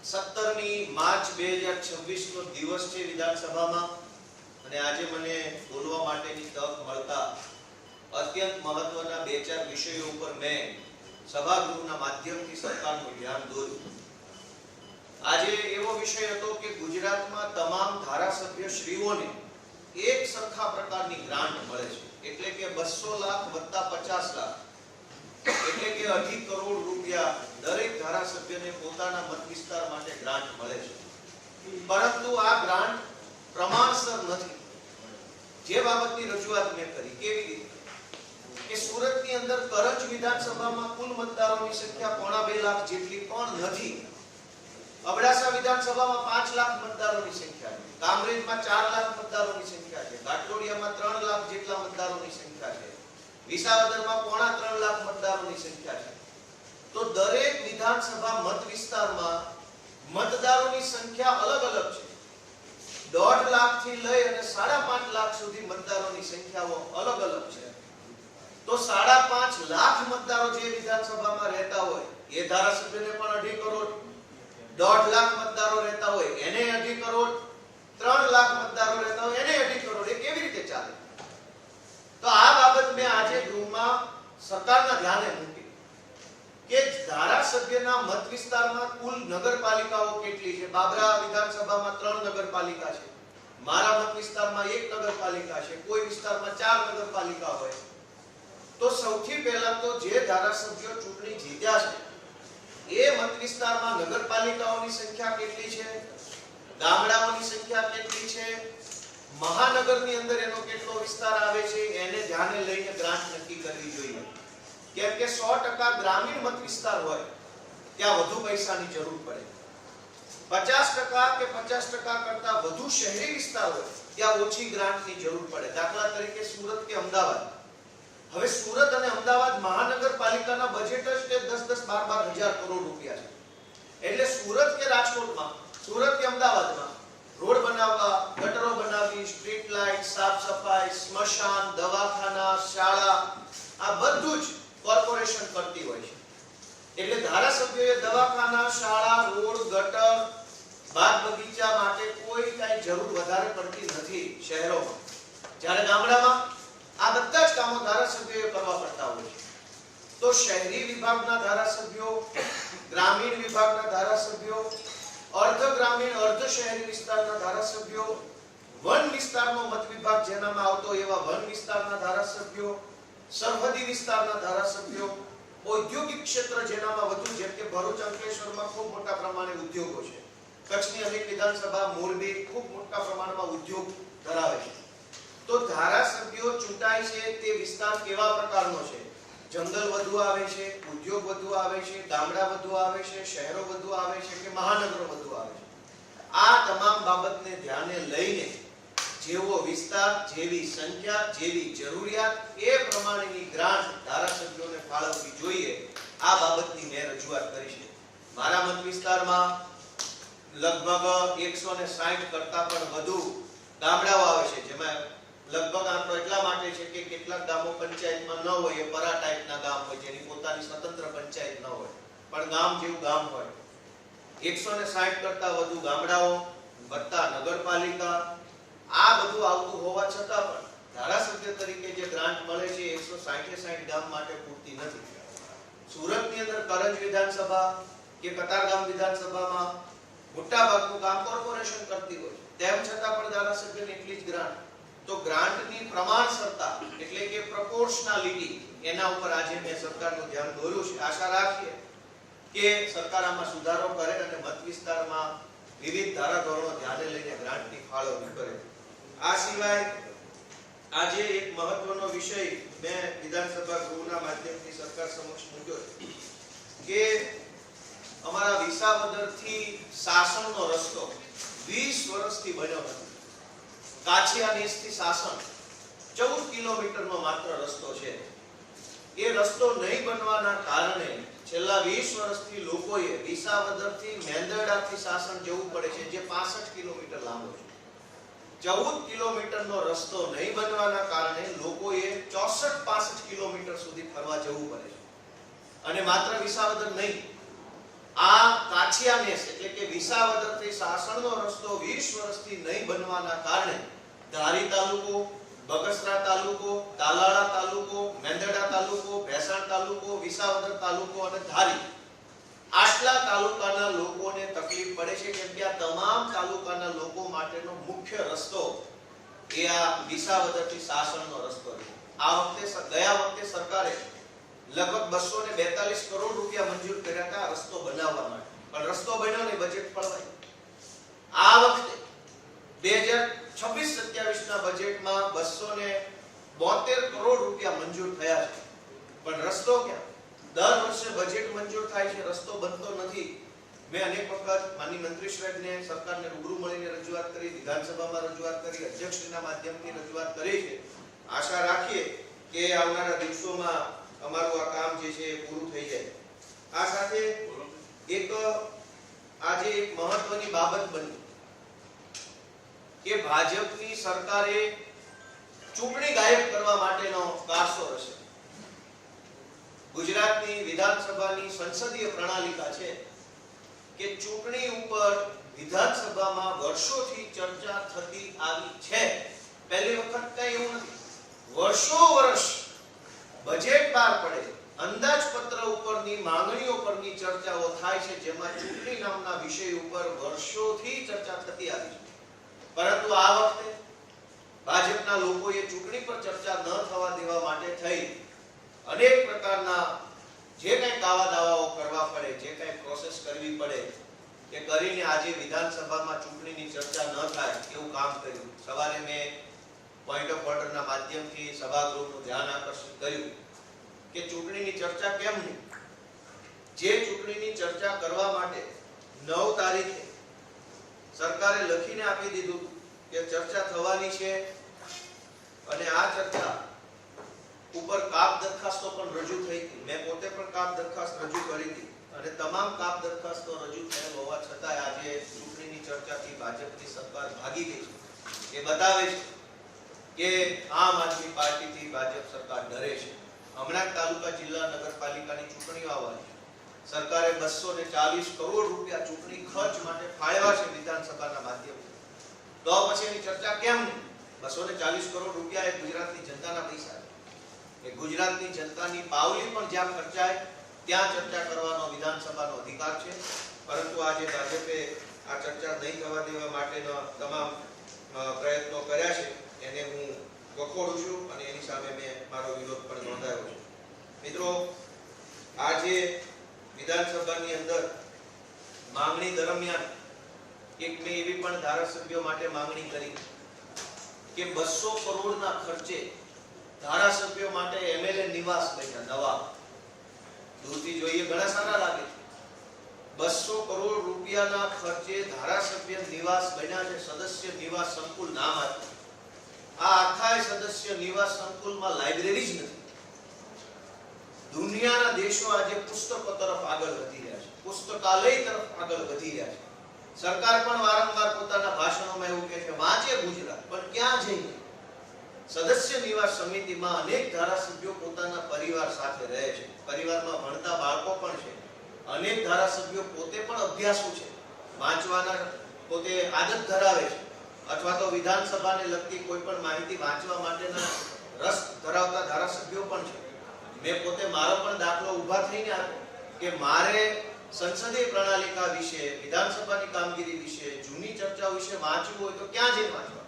17મી March 2026 નો દિવસ છે વિધાનસભામાં અને આજે મને બોલવા માટેની તક મળતા અત્યંત મહત્વના બે ચાર વિષયો ઉપર મેં સભાગૃહના માધ્યમથી સરકારનું ધ્યાન દોર્યું। આજે એવો વિષય હતો કે ગુજરાતમાં તમામ ધારાસભ્યશ્રીઓને એક સરખા પ્રકારની ગ્રાન્ટ મળે છે, એટલે કે 200 લાખ વત્તા 50 લાખ એટલે કે 2.5 કરોડ રૂપિયા દરેક ધારાસભ્યને પોતાના મત વિસ્તાર માટે ગ્રાન્ટ મળે છે, પરંતુ આ ગ્રાન્ટ પ્રમાણસર નથી। જે બાબતની રજૂઆત મેં કરી, કેવી રીતે કે સુરતની અંદર કરંજ વિધાનસભામાં કુલ મતદારોની સંખ્યા 2.5 લાખ જેટલી પણ નથી। અબડાસા વિધાનસભામાં 5 લાખ મતદારોની સંખ્યા છે, કામરેજમાં 4 લાખ મતદારોની સંખ્યા છે, ઘાટલોડિયામાં 3 લાખ જેટલા મતદારોની સંખ્યા છે, વિસાવદરમાં 3.5 લાખ મતદારોની સંખ્યા છે। તો દરેક વિધાનસભા મત વિસ્તારમાં મતદારોની સંખ્યા અલગ અલગ છે। 1.5 લાખ થી લઈ અને 5.5 લાખ સુધી મતદારોની સંખ્યાઓ અલગ અલગ છે। તો 5.5 લાખ મતદારો જે વિધાનસભામાં રહેતા હોય એ ધારાસભ્યને પણ 2.5 કરોડ, 1.5 લાખ મતદારો રહેતા હોય એને 2.5 કરોડ, 3 લાખ મતદારો રહેતા હોય એને 2.5 કરોડ, એ કેવી રીતે ચાલે? તો આ બાબત મેં આજે ગૃહમાં સરકારના ધ્યાને મૂકી કે ધારાસભ્યના મત વિસ્તારમાં કુલ નગરપાલિકાઓ કેટલી છે। બાબરા વિધાનસભામાં 3 નગરપાલિકા છે, મારા મત વિસ્તારમાં 1 નગરપાલિકા છે, કોઈ વિસ્તારમાં 4 નગરપાલિકા હોય। તો સૌથી પહેલા તો જે ધારાસભ્યો ચૂંટણી જીત્યા છે એ મત વિસ્તારમાં નગરપાલિકાઓની સંખ્યા કેટલી છે, ગામડાઓની સંખ્યા કેટલી છે, મહાનગરની અંદર એનો કેટલો વિસ્તાર આવે છે, એને ધ્યાને લઈને ગ્રાન્ટ નક્કી કરવી જોઈએ। કેમ કે 100% ગ્રામીણ મત વિસ્તાર હોય ત્યાં વધુ પૈસાની જરૂર પડે, 50% કે 50% કરતા વધુ શહેરી વિસ્તાર હોય ત્યાં ઓછી ગ્રાન્ટની જરૂર પડે। દાખલા તરીકે સુરત કે અમદાવાદ, હવે સુરત અને અમદાવાદ મહાનગરપાલિકાના બજેટ જ 10-12 હજાર કરોડ રૂપિયા છે, એટલે સુરત કે રાજકોટમાં, સુરત કે અમદાવાદમાં રોડ બનાવવા, ગટરો બનાવવી, સ્ટ્રીટ લાઇટ, સાફ સફાઈ, સ્મશાન, દવાખાના, શાળા, આ બધું જ કોર્પોરેશન કરતી હોય છે। એટલે ધારાસભ્યોએ દવાખાના, શાળા, રોડ, ગટર, બાગ બગીચા માટે કોઈ કાંઈ જરૂર વધારે પડતી નથી શહેરોમાં, જ્યારે ગામડામાં આ બધા જ કામો ધારાસભ્યોએ કરવા પડતા હોય છે। તો શહેરી વિભાગના ધારાસભ્યો, ગ્રામીણ વિભાગના ધારાસભ્યો, અર્ધ ગ્રામીણ અર્ધ શહેરી વિસ્તારના ધારાસભ્યો, વન વિસ્તારનો મત વિભાગ જેનામાં આવતો એવા વન વિસ્તારના ધારાસભ્યો, સરહદી વિસ્તારના ધારાસભ્યો, ઔદ્યોગિક ક્ષેત્ર જેનામાં વધુ, જેમ કે ભરૂચ, અંકલેશ્વરમાં ખૂબ મોટા પ્રમાણે ઉદ્યોગો છે, કચ્છની અનેક વિધાનસભા, મોરબી ખૂબ મોટા પ્રમાણમાં ઉદ્યોગ ધરાવે છે। તો ધારાસભ્યો ચૂંટાય છે તે વિસ્તાર કેવા પ્રકારનો છે? જંગલ વધુ આવે છે, ઉદ્યોગ વધુ આવે છે, ગામડા વધુ આવે છે, શહેરો વધુ આવે છે કે મહાનગરો વધુ આવે છે? આ તમામ બાબતને ધ્યાને લઈને જેવો વિસ્તાર, જેવી સંખ્યા, જેવી જરૂરિયાત એ પ્રમાણેની ગ્રાન્ટ ધારાસભ્યોને ફાળવવી જોઈએ, આ બાબતની મેં રજૂઆત કરી છે। મારા મત વિસ્તારમાં લગભગ 160 કરતા પણ વધુ ગામડાઓ આવે છે, જેમાં લગભગ આંકડો એટલા માટે છે કે કેટલાક ગામો પંચાયતમાં ન હોય, એ પરા ટાઈપના ગામ હોય જેની પોતાની સ્વતંત્ર પંચાયત ન હોય, પણ ગામ જેવું ગામ હોય। 160 કરતા વધુ ગામડાઓ વત્તા નગરપાલિકા, આ બધું આવતું હોવા છતાં પણ ધારાસભ્ય તરીકે જે ગ્રાન્ટ મળે છે 160 ગામ માટે પૂરતી નથી। સુરતની અંદર કરંજ વિધાનસભા કે કતારગામ વિધાનસભામાં મોટા ભાગનું કામ કોર્પોરેશન કરતી હોય, તેમ છતાં પણ ધારાસભ્યને એટલી જ ગ્રાન્ટ। તો ગ્રાન્ટની પ્રમાણસરતા એટલે કે પ્રોપોર્શનાલિટી, એના ઉપર આજે મેં સરકારનું ધ્યાન દોર્યું છે। આશા રાખીએ કે સરકાર આમાં સુધારો કરે અને મત વિસ્તારમાં વિવિધ ધારાધોરણો ધ્યાને લઈને ગ્રાન્ટની ફાળવણી કરે। આ સિવાય આજે એક મહત્વનો વિષય મેં વિધાનસભા ગૃહના માધ્યમથી સરકાર સમક્ષ મૂક્યો કે અમારા વિસાવદરથી સાસણનો રસ્તો 20 વર્ષથી બન્યો નથી। કાછિયા નેસથી સાસણ 14 કિલોમીટરનો માત્ર રસ્તો છે। એ રસ્તો નહીં બનવાના કારણે છેલ્લા 20 વર્ષથી લોકોએ વિસાવદરથી મેંદરડાથી સાસણ જવું પડે છે, જે 65 કિલોમીટર લાંબો છે। 14 કિલોમીટરનો રસ્તો નહીં બનવાના કારણે લોકોએ 64-65 કિલોમીટર સુધી ફરવા જવું પડે છે। અને માત્ર વિસાવદર નહીં, આ કાછિયા નેસ એટલે કે વિસાવદરથી સાસણનો રસ્તો 20 વર્ષથી નહીં બનવાના કારણે ધારી તાલુકો, બગસરા તાલુકો, તાલાળા તાલુકો, મેંદરડા તાલુકો, ભેસાણ તાલુકો, વિસાવદર તાલુકો અને ધારી આટલા તાલુકાના લોકોને તકલીફ પડે છે કેમ કે આ તમામ તાલુકાના લોકો માટેનો મુખ્ય રસ્તો એ આ વિસાવદરથી સાસણનો રસ્તો છે. ગયા વખતે સરકારે લગભગ 242 કરોડ રૂપિયા મંજૂર કર્યા હતા રસ્તો બનાવવા માટે, પણ રસ્તો બન્યો નહીં, બજેટ ફળવાયું. આ વખતે 2026-27 ના બજેટમાં 272 કરોડ રૂપિયા મંજૂર થયા છે, પણ રસ્તો ક્યાં? દર વર્ષે બજેટ મંજૂર થાય છે, રસ્તો બનતો નથી. મેં અનેક વખત માનનીય મંત્રી સાહેબને સરકારને રૂબરૂ મળીને રજૂઆત કરી, વિધાનસભામાં રજૂઆત કરી, અધ્યક્ષના માધ્યમથી રજૂઆત કરી છે. આશા રાખીએ કે આવનારા દિવસોમાં અમારું આ કામ જે છે એ પૂરું થઈ જાય. આ સાથે આજે એક મહત્વની બાબત બની કે ભાજપની સરકારે ચૂંટણી ગાયબ કરવા માટેનો કારસો રચે. ગુજરાતની વિધાનસભાની સંસદીય પ્રણાલિકા છે કે ચૂંટણી ઉપર વિધાનસભામાં વર્ષોથી ચર્ચા થતી આવી છે. પહેલી વખત કઈ એવું નથી. વર્ષો વર્ષ બજેટ બહાર પડે, અંદાજપત્ર ઉપરની માંગણીઓ પરની ચર્ચાઓ થાય છે, જેમાં ચૂંટણી નામના વિષય ઉપર વર્ષોથી ચર્ચા થતી આવી છે. પરંતુ આ વખતે ભાજપના લોકોએ ચૂંટણી પર ચર્ચા ન થવા દેવા માટે થઈ અનેક પ્રકારના જે કંઈ દાવા દાવાઓ કરવા પડે, જે કંઈ પ્રોસેસ કરવી પડે એ કરીને આજે વિધાનસભામાં ચૂંટણીની ચર્ચા ન થાય એવું કામ કર્યું. સવારે મેં પોઈન્ટ ઓફ ઓર્ડરના માધ્યમથી સભાગૃહનું ધ્યાન આકર્ષિત કર્યું કે ચૂંટણીની ચર્ચા કેમ નહીં. જે ચૂંટણીની ચર્ચા કરવા માટે 9 તારીખે સરકારે લખીને આપી દીધું કે ચર્ચા થવાની છે અને આ ચર્ચા ઉપર કાપ દરખાસ્તો પણ રજૂ થઈ હતી. મેં પોતે પણ કાપ દરખાસ્ત રજૂ કરી હતી અને તમામ કાપ દરખાસ્તો રજૂ થયેલ હોવા છતાં આજે ચૂંટણીની ચર્ચાથી ભાજપની સરકાર ભાગી ગઈ છે. એ બતાવે છે કે આમ આદમી પાર્ટીથી ભાજપ સરકાર ડરે છે. હમણાં તાલુકા જિલ્લા નગરપાલિકાની ચૂંટણીઓ આવવાની છે. સરકારે 240 કરોડ રૂપિયા ચૂંટણી ખર્ચ માટે ફાળવ્યા છે વિધાનસભાના માધ્યમથી. તો પછી એની ચર્ચા કેમ નહીં? 240 કરોડ રૂપિયા એ ગુજરાતની જનતાના પૈસા છે. એ ગુજરાતની જનતાની પાવલી પણ જ્યાં ખર્ચાય ત્યાં ચર્ચા કરવાનો વિધાનસભાનો અધિકાર છે. પરંતુ આજે ભાજપે આ ચર્ચા નહીં થવા દેવા માટેના તમામ પ્રયત્નો કર્યા છે, એને હું વખોડું છું અને એની સામે મેં મારો વિરોધ પણ નોંધાવ્યો છે. મિત્રો, આજે વિધાનસભાની અંદર માંગણી દરમિયાન એક મેં એવી પણ ધારાસભ્યો માટે માંગણી કરી કે 200 કરોડના ખર્ચે ધારાસભ્યો માટે એમએલએ નિવાસ બન્યા નવા. દૂરથી જોઈએ ઘણા સારા લાગે છે. 200 કરોડ રૂપિયાના ખર્ચે ધારાસભ્ય નિવાસ બન્યા છે. સદસ્ય નિવાસ સંકુલ નામ આપ્યું. આ આખા સદસ્ય નિવાસ સંકુલમાં લાઇબ્રેરી જ નથી. દુનિયાના દેશો આજે પુસ્તકો તરફ આગળ વધી રહ્યા છે, પુસ્તકાલય તરફ આગળ વધી રહ્યા છે. સરકાર પણ વારંવાર પોતાના ભાષણોમાં એવું કહે છે વાંચે ગુજરાત, પણ ક્યાં જઈને? સદસ્ય નિવાસ સમિતિમાં અનેક ધારાસભ્યો પોતાના પરિવાર સાથે રહે છે. પરિવારમાં ભણતા બાળકો પણ છે. અનેક ધારાસભ્યો પોતે પણ અભ્યાસુ છે, વાંચવાના પોતે આદત ધરાવે છે, અથવા તો વિધાનસભાને લગતી કોઈ પણ માહિતી વાંચવા માટેના રસ ધરાવતા ધારાસભ્યો પણ છે. મેં પોતે મારો પણ દાખલો ઊભા થઈને આપ્યો કે મારે સંસદીય પ્રણાલિકા વિશે, વિધાનસભાની કામગીરી વિશે, જૂની ચર્ચાઓ વિશે વાંચવું હોય તો ક્યાં જઈને વાંચવા?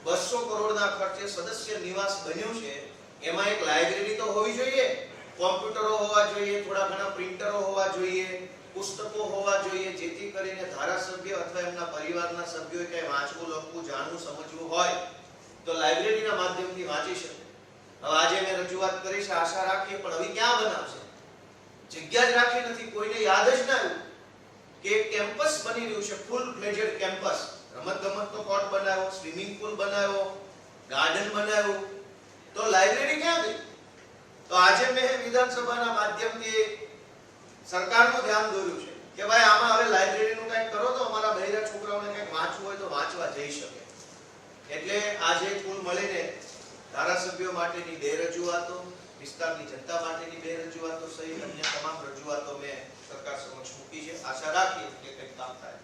200 કરોડના ખર્ચે સદસ્ય નિવાસ બન્યું છે. એમાં એક લાઇબ્રેરી તો હોવી જોઈએ, કોમ્પ્યુટરો હોવા જોઈએ, થોડા ઘણા પ્રિન્ટરો હોવા જોઈએ, પુસ્તકો હોવા જોઈએ, જેથી કરીને ધારાસભ્ય અથવા એમના પરિવારના સભ્યોએ કંઈ વાંચવું, લખવું, જાણવું, સમજવું હોય તો લાઇબ્રેરીના માધ્યમથી વાંચી શકે. હવે આજે મેં રજૂઆત કરી છે, આશા રાખીએ, પણ હવે ક્યાં બનાવશે? જગ્યા જ રાખી નથી. કોઈને યાદ જ ના આવ્યું કે કેમ્પસ બની રહ્યું છે, ફૂલ ફ્લેજેડ કેમ્પસ. રમતગમતનો કોર્ટ બનાવ્યો, સ્વિમિંગ પુલ બનાવ્યો, ગાર્ડન બનાવ્યું, તો લાઇબ્રેરી ક્યાં ગઈ? તો આજે મેં વિધાનસભાના માધ્યમથી સરકારનું ધ્યાન દોર્યું છે કે ભાઈ આમાં હવે લાઇબ્રેરીનું કંઈક કરો તો અમારા બહેરા છોકરાઓને કંઈક વાંચવું હોય તો વાંચવા જઈ શકે. એટલે આજે કુલ મળીને ધારાસભ્યો માટેની 2 રજૂઆતો, વિસ્તારની જનતા માટેની 2 રજૂઆતો સહિત અન્ય તમામ રજૂઆતો મેં સરકાર સમક્ષ મૂકી છે. આશા રાખીએ કે કંઈક કામ થાય.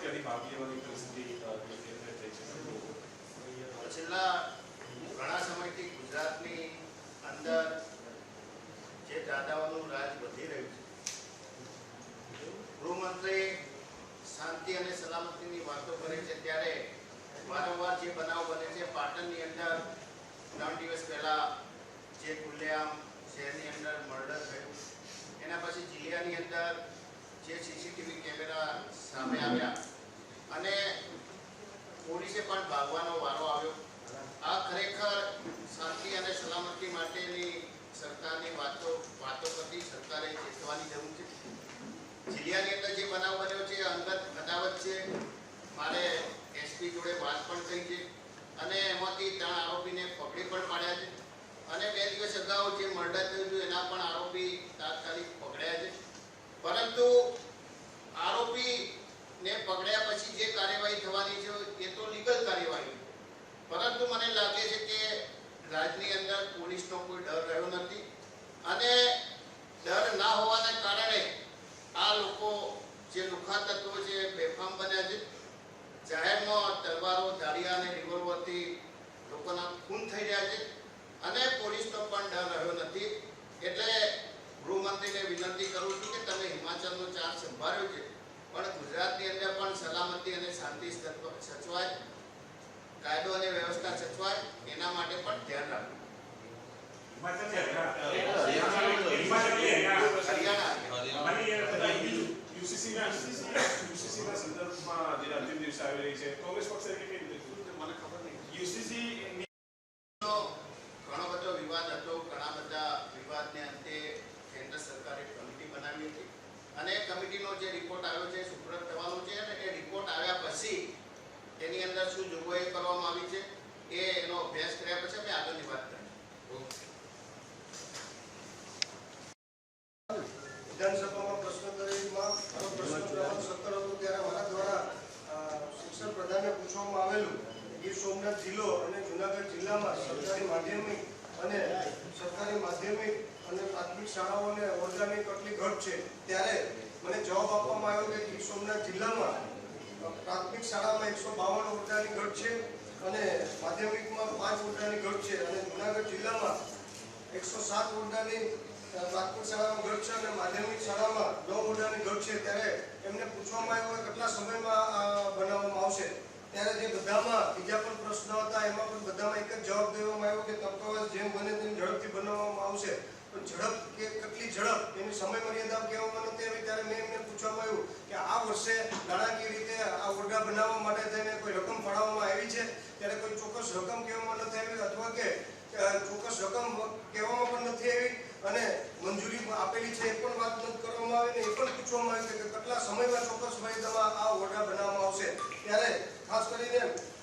અત્યારની માગણીઓની પરિસ્થિતિ થઈ છે? છેલ્લા ઘણા સમયથી ગુજરાતની અંદર જે દાદાઓનું રાજ વધી રહ્યું છે, ગૃહમંત્રી શાંતિ અને સલામતીની વાતો કરે છે ત્યારે વારંવાર જે બનાવ બને છે, પાટણની અંદર 3 દિવસ પહેલા જે ખુલ્લેઆમ શહેરની અંદર મર્ડર થયું, એના પછી જિલ્લાની અંદર જે સીસીટીવી કેમેરા સામે આવ્યા અને પોલીસે પણ ભાગવાનો વારો આવ્યો. આ ખરેખર શાંતિ અને સલામતી માટેની સરકારની વાતો કરતી સરકારે ચેતવાની જરૂર છે. જિલ્લાની અંદર જે બનાવ બન્યો છે અંગત અદાવત છે. મારે એસપી જોડે વાત પણ થઈ છે અને એમાંથી 3 આરોપીને પકડી પણ પાડ્યા છે અને 2 દિવસ અગાઉ જે મર્ડર થયું હતું એના પણ આરોપી તાત્કાલિક પકડ્યા છે. પરંતુ આરોપીને પકડ્યા પછી જે કાર્યવાહી થવાની છે એ તો લીગલ કાર્યવાહી, પરંતુ મને લાગે છે કે રાજ્યની અંદર પોલીસનો કોઈ ડર રહ્યો નથી અને ડર ના હોવાના કારણે આ લોકો જે લુખ્ખા તત્વો છે બેફામ બન્યા છે. જાહેરમાં તલવારો, ધારિયા અને રિવોલ્વરથી લોકોના ખૂન થઈ રહ્યા છે અને પોલીસનો પણ ડર રહ્યો નથી. એટલે ગૃહમંત્રીને વિનંતી કરું છું કે તમે હિમાચલનો ચાર્જ સંભાળ્યો છે, પણ ગુજરાતની અંદર પણ સલામતી અને શાંતિ સચવાય, કાયદો અને વ્યવસ્થા સચવાય, એના માટે પણ ધ્યાન રાખવું. યુસીસીના સંદર્ભમાં જે અંતિમ દિવસે આવી રહી છે, કોંગ્રેસ પક્ષ તરીકે કેવી રીતે મને ખબર નહીં. યુસીસી ઘણો બધો વિવાદ હતો. ઘણા બધા વિવાદને અંતે કેન્દ્ર સરકારે કમિટી બનાવી હતી અને કમિટીનો જે રિપોર્ટ આવ્યો છે સુપ્રત થવાનો છે અને એ રિપોર્ટ આવ્યા પછી તેની અંદર શું જોગવાઈ કરવામાં આવી છે એનો અભ્યાસ કર્યા પછી અમે આગળની વાત કરીએ. વિધાનસભામાં પ્રશ્નોત્તરીમાં પ્રશ્ન ક્રમાંક 17 હતો ત્યારે મારા દ્વારા શિક્ષણ પ્રધાનને પૂછવામાં આવેલું ગીર સોમનાથ જિલ્લો અને જૂનાગઢ જિલ્લામાં સરકારી માધ્યમિક અને પ્રાથમિક શાળાઓને ઓરડાની કેટલી ઘટ છે, ત્યારે મને જવાબ આપવામાં આવ્યો કે ગીર સોમનાથ જિલ્લામાં પ્રાથમિક શાળામાં 152 ઓરડાની ઘટ છે અને માધ્યમિકમાં 5 ઓરડાની ઘટ છે અને જૂનાગઢ જિલ્લામાં 107 ઓરડાની પ્રાથમિક શાળામાં ઘટ છે અને માધ્યમિક શાળામાં 9 ઓરડાની ઘટ છે. ત્યારે એમને પૂછવામાં આવ્યું કે કેટલા સમયમાં બનાવવામાં આવશે, ત્યારે જે બધામાં બીજા પણ પ્રશ્નો હતા એમાં પણ બધામાં એક જ જવાબ દેવામાં આવ્યો કે તબક્કાવાર જેમ બને તેમ ઝડપથી બનાવવામાં આવશે. પણ ઝડપ કે કેટલી ઝડપ એની સમય મર્યાદા કહેવામાં નથી આવી. ત્યારે મેં એમને પૂછવામાં આવ્યું કે આ વર્ષે નાણાકીય રીતે આ ઓરડા બનાવવા માટે થઈને કોઈ રકમ ફાળવવામાં આવી છે, ત્યારે કોઈ ચોક્કસ રકમ કહેવામાં નથી આવી અથવા કે ચોક્કસ રકમ કહેવામાં પણ નથી આવી અને મંજૂરી આપેલી છે એ પણ વાત નથી કરવામાં આવી ને એ પણ પૂછવામાં આવ્યું કે કેટલા સમયમાં ચોક્કસ મર્યાદામાં આ ઓરડા બનાવવામાં આવશે. ત્યારે ખાસ કરીને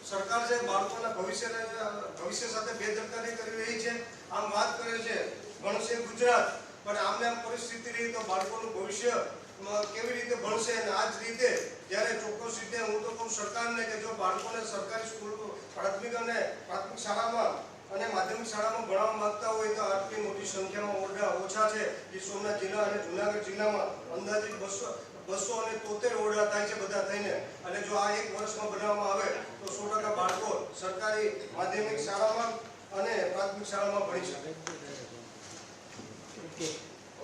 સરકાર જે બાળકોના ભવિષ્ય સાથે બેદરકારી કરી રહી છે. આમ વાત કરે છે ભણશે ગુજરાત, પણ આમને આમ પરિસ્થિતિ રહી તો બાળકોનું ભવિષ્ય કેવી રીતે ભણશે અને આ જ રીતે જ્યારે ચોક્કસ રીતે હું તો કહું સરકારને કે જો બાળકોને સરકારી સ્કૂલ પ્રાથમિક શાળામાં અને માધ્યમિક શાળામાં ભણવા માંગતા હોય તો આટલી મોટી સંખ્યામાં ઓરડા ઓછા છે. ગીર સોમનાથ જિલ્લા અને જૂનાગઢ જિલ્લામાં અંદાજિત 273 ઓરડા થાય છે બધા થઈને, અને જો આ 1 વર્ષમાં બનાવવામાં આવે તો 100% બાળકો સરકારી માધ્યમિક શાળામાં અને પ્રાથમિક શાળામાં ભણી શકે.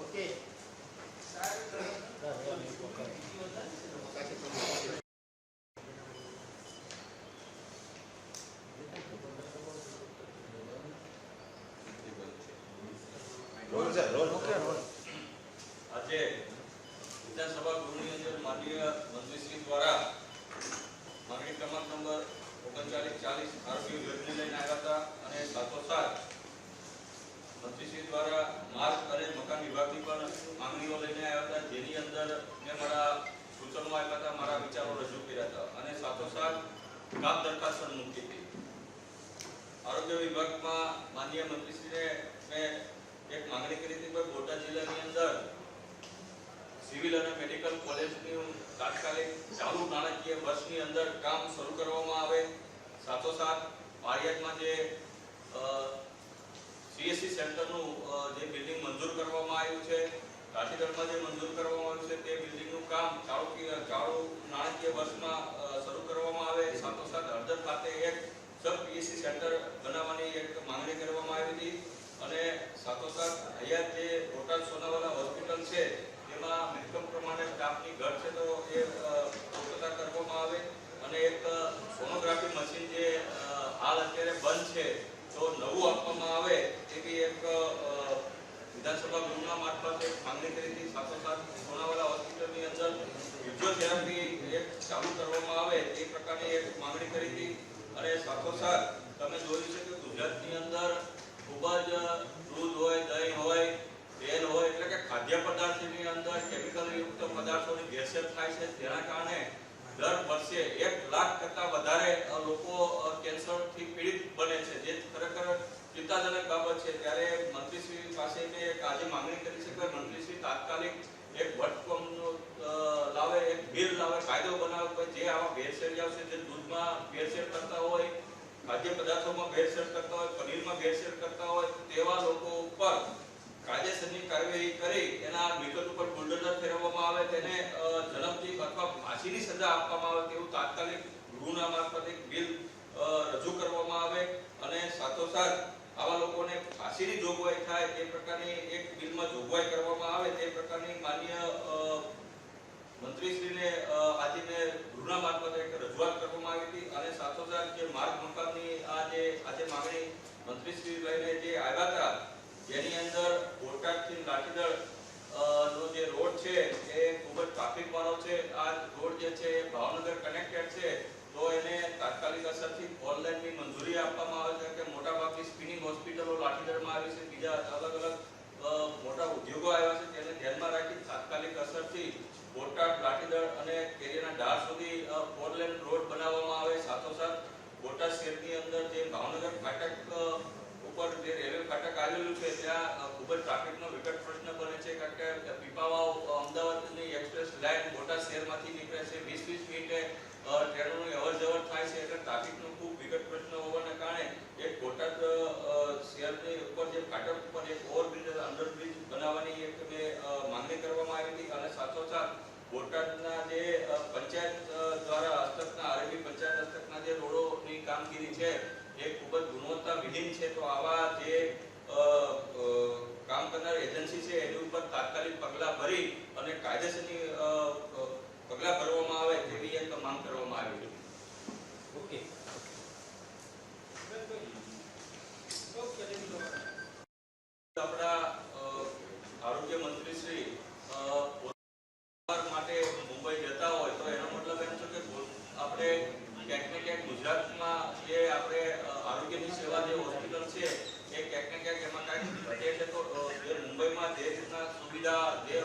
ઓકે આજે વિધાનસભા ગૃહની અંદર માનનીય મંત્રીશ્રી દ્વારા માંગણી ક્રમાંક નંબર 3940 આરોપીઓ યોજના લઈને આવ્યા હતા અને સાથોસાથ મંત્રીશ્રી દ્વારા માર્ગ અને મકાન વિભાગની પણ માંગણીઓ લઈને આવ્યા હતા, જેની અંદર મેં મારા સૂચનો આપ્યા હતા, મારા વિચારો રજૂ કર્યા હતા અને સાથોસાથ કામ દરખાસ્ત પણ મૂકી હતી. આરોગ્ય વિભાગમાં માનનીય મંત્રીશ્રીને મેં એક માંગણી કરી હતી કે બોટાદ જિલ્લાની અંદર સિવિલ અને મેડિકલ કોલેજની તાત્કાલિક ચાલુ નાણાકીય વર્ષની અંદર કામ શરૂ કરવામાં આવે. સાથોસાથ પાળિયાદમાં જે CSC સેન્ટરનું જે બિલ્ડિંગ મંજૂર કરવામાં આવ્યું છે લાઠીગઢમાં જે મંજૂર કરવામાં આવ્યું છે તે બિલ્ડિંગનું કામ ચાલુ નાણાકીય વર્ષમાં શરૂ કરવામાં આવે. સાથોસાથ હળદર ખાતે એક સબ પીએસસી સેન્ટર બનાવવાની એક માંગણી કરવામાં આવી હતી અને સાથોસાથ અહીંયા જે બોટાદ સોનાવાલા હોસ્પિટલ છે તેમાં મહેકમ પ્રમાણે સ્ટાફની ઘટ છે તો એ પૂર્તતા કરવામાં આવે અને એક સોનોગ્રાફી મશીન જે હાલ અત્યારે બંધ છે તો નવું આપવામાં આવે તેવી એક વિધાનસભા ગૃહના મારફતે માંગણી કરી હતી. સાથોસાથ સોનાવાલા હોસ્પિટલની અંદર ફિઝિયોથેરાપી એક ચાલુ કરવામાં આવે તે પ્રકારની એક માંગણી કરી હતી અને સાથોસાથ તમે જોયું છે કે ગુજરાતની અંદર ખૂબ જ દૂધ હોય, દહીં હોય, તેલ હોય એટલે કે ખાદ્ય પદાર્થની અંદર કેમિકલ યુક્ત પદાર્થોની ભેળસેળ થાય છે. તેના કારણે દર વર્ષે 1 લાખ કરતા વધારે લોકો કેન્સરથી પીડિત બને છે જે ખરેખર ચિંતાજનક બાબત છે. ત્યારે મંત્રીશ્રી પાસે મેં એક આજે માંગણી કરી છે કે મંત્રીશ્રી તાત્કાલિક એક વટહુકમ લાવે, એક બિલ લાવે, કાયદો બનાવે કે જે આવા ભેળસેળિયાઓ છે જે દૂધમાં ભેળસેળ કરતા હોય, ખાદ્ય પદાર્થોમાં ભેળસેળ કરતા હોય, પનીરમાં ભેળસેળ કરતા હોય તેવા લોકો ઉપર કાયદેસરની કાર્યવાહી કરી એના મિલકત ઉપર બુલડોઝર ફેરવવામાં આવે, તેને જન્મથી અથવા ફાંસીની સજા આપવામાં આવે તેવું તાત્કાલિક ગૃહના મારફતે બિલ રજૂ કરવામાં આવે અને સાથોસાથ આવા લોકોને ફાંસીની જોગવાઈ થાય તે પ્રકારની એક બિલમાં જોગવાઈ કરવામાં આવે તે પ્રકારની માન્ય મંત્રીશ્રીને આજે મેં ગૃહના મારફતે એક રજૂઆત કરવામાં આવી હતી અને સાથોસાથ જે માર્ગ મકાનની આજે માંગણી મંત્રીશ્રી લઈને જે આવ્યા હતા જેની અંદર બોટાદથી લાઠીગઢ નો જે રોડ છે એ ખૂબ જ ટ્રાફિક વાળો છે. આ રોડ જે છે એ ભાવનગર કનેક્ટેડ છે તો એને તાત્કાલિક અસરથી 4 લેનની મંજૂરી આપવામાં આવે છે કે મોટાભાગની સ્પિનિંગ હોસ્પિટલો લાઠીગઢમાં આવી છે, બીજા અલગ મોટા ઉદ્યોગો આવ્યા છે તેને ધ્યાનમાં રાખી તાત્કાલિક અસરથી બોટાદ, લાઠીગઢ અને કેરીના ઢાળ સુધી 4 લેન રોડ બનાવવામાં આવે. સાથોસાથ બોટાદ શહેરની અંદર જે ભાવનગર ફાટક ઉપર જે રેલવે ફાટક આવેલું છે ત્યાં ખૂબ જ ટ્રાફિકનો વિકટ પ્રશ્ન બને છે કારણ કે પીપાવાવ અમદાવાદની એક્સપ્રેસ લાઇન બોટાદ શહેરમાંથી નીકળે છે, 20-20 મિનિટે ટ્રેનોની અવરજવર થાય છે એટલે ટ્રાફિકનો ખૂબ વિકટ પ્રશ્ન હોવાને કારણે એક બોટાદ શહેરની ઉપર જે ફાટક ઉપર એક ઓવરબ્રિજ, અંડરબ્રિજ બનાવવાની એક માંગણી કરવામાં આવી હતી અને સાથોસાથ બોટાદના જે પંચાયત દ્વારા હસ્તકના આરએબી પંચાયત હસ્તકના જે રોડોની કામગીરી છે એ ખૂબ જ ગુણવત્તાવિહીન છે તો આવા જે કામ કરનાર એજન્સી છે એની ઉપર તાત્કાલિક પગલાં ભરી અને કાયદેસરની પગલાં ભરવામાં આવે તેવી એક માંગ કરવામાં આવી હતી. ઓકે આપણા આરોગ્ય મંત્રીશ્રી માટે મુંબઈ જતા હોય તો એનો મતલબ એમ છે કે આપણે ક્યાંક ને ક્યાંક ગુજરાતમાં જે આપણે આરોગ્યની સેવા જે હોસ્પિટલ છે એ ક્યાંક ને ક્યાંક એમાં કાંઈક ઘટે છે તો જે મુંબઈમાં જે રીતના સુવિધા જે